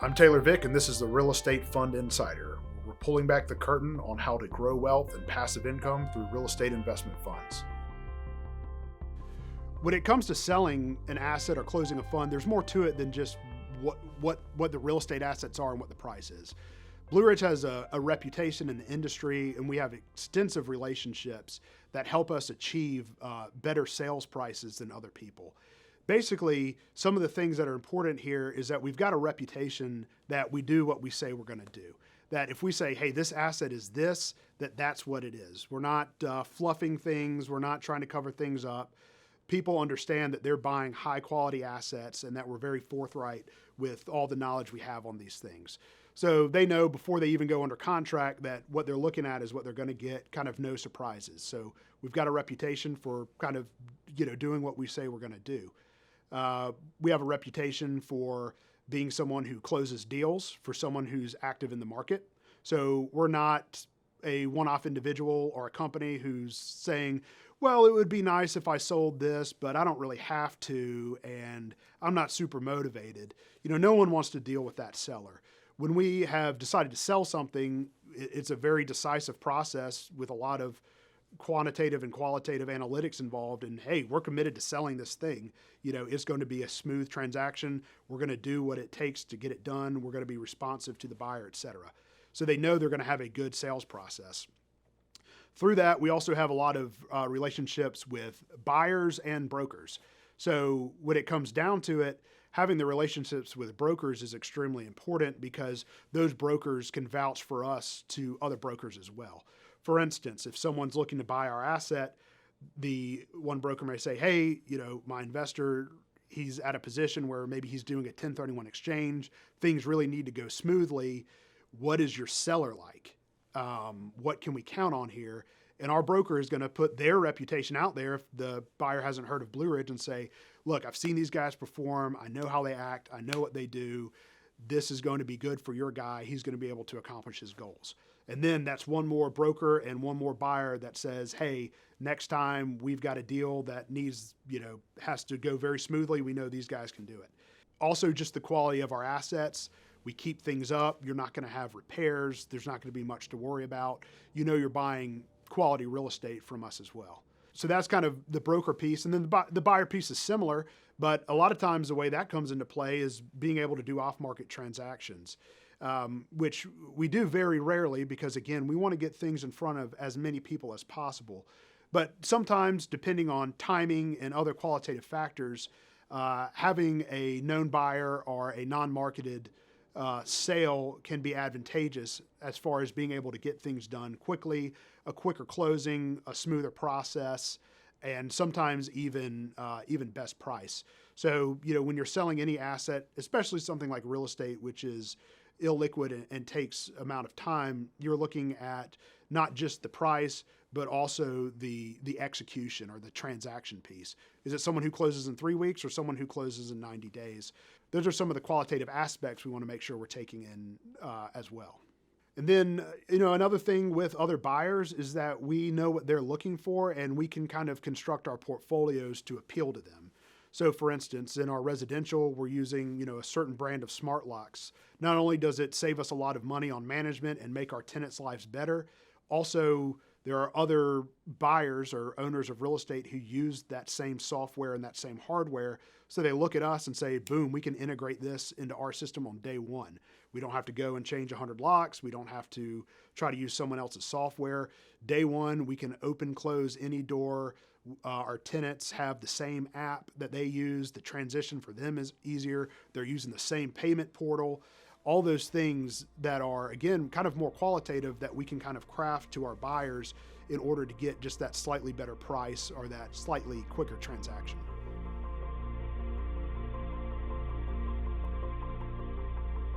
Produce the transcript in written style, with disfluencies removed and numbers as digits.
I'm Taylor Vick, and this is the Real Estate Fund Insider. We're pulling back the curtain on how to grow wealth and passive income through real estate investment funds. When it comes to selling an asset or closing a fund, there's more to it than just what the real estate assets are and what the price is. Blue Ridge has a reputation in the industry, and we have extensive relationships that help us achieve better sales prices than other people. Basically, some of the things that are important here is that we've got a reputation that we do what we say we're going to do. That if we say, hey, this asset is this, that's what it is. We're not fluffing things. We're not trying to cover things up. People understand that they're buying high quality assets and that we're very forthright with all the knowledge we have on these things. So they know before they even go under contract that what they're looking at is what they're going to get, kind of no surprises. So we've got a reputation for kind of, doing what we say we're going to do. We have a reputation for being someone who closes deals, for someone who's active in the market. So we're not a one-off individual or a company who's saying, well, it would be nice if I sold this, but I don't really have to, and I'm not super motivated. No one wants to deal with that seller. When we have decided to sell something, it's a very decisive process with a lot of quantitative and qualitative analytics involved. And hey, we're committed to selling this thing. It's going to be a smooth transaction. We're going to do what it takes to get it done. We're going to be responsive to the buyer, et cetera. So they know they're going to have a good sales process. Through that, we also have a lot of relationships with buyers and brokers. So when it comes down to it, having the relationships with brokers is extremely important because those brokers can vouch for us to other brokers as well. For instance, if someone's looking to buy our asset, the one broker may say, hey, my investor, he's at a position where maybe he's doing a 1031 exchange. Things really need to go smoothly. What is your seller like? What can we count on here? And our broker is going to put their reputation out there if the buyer hasn't heard of Blue Ridge and say, look, I've seen these guys perform. I know how they act. I know what they do. This is going to be good for your guy. He's going to be able to accomplish his goals. And then that's one more broker and one more buyer that says, hey, next time we've got a deal that needs, has to go very smoothly. We know these guys can do it. Also, just the quality of our assets. We keep things up. You're not going to have repairs. There's not going to be much to worry about. You're buying quality real estate from us as well. So that's kind of the broker piece. And then the buyer piece is similar, but a lot of times the way that comes into play is being able to do off-market transactions, which we do very rarely because, again, we want to get things in front of as many people as possible. But sometimes, depending on timing and other qualitative factors, having a known buyer or a non-marketed sale can be advantageous as far as being able to get things done quickly, a quicker closing, a smoother process, and sometimes even best price. So, when you're selling any asset, especially something like real estate, which is illiquid and takes amount of time, you're looking at not just the price, but also the execution or the transaction piece. Is it someone who closes in 3 weeks or someone who closes in 90 days? Those are some of the qualitative aspects we want to make sure we're taking in as well. And then, another thing with other buyers is that we know what they're looking for and we can kind of construct our portfolios to appeal to them. So for instance, in our residential, we're using, a certain brand of smart locks. Not only does it save us a lot of money on management and make our tenants' lives better, also there are other buyers or owners of real estate who use that same software and that same hardware. So they look at us and say, boom, we can integrate this into our system on day one. We don't have to go and change 100 locks. We don't have to try to use someone else's software. Day one, we can open, close any door. Our tenants have the same app that they use. The transition for them is easier. They're using the same payment portal. All those things that are, again, kind of more qualitative that we can kind of craft to our buyers in order to get just that slightly better price or that slightly quicker transaction.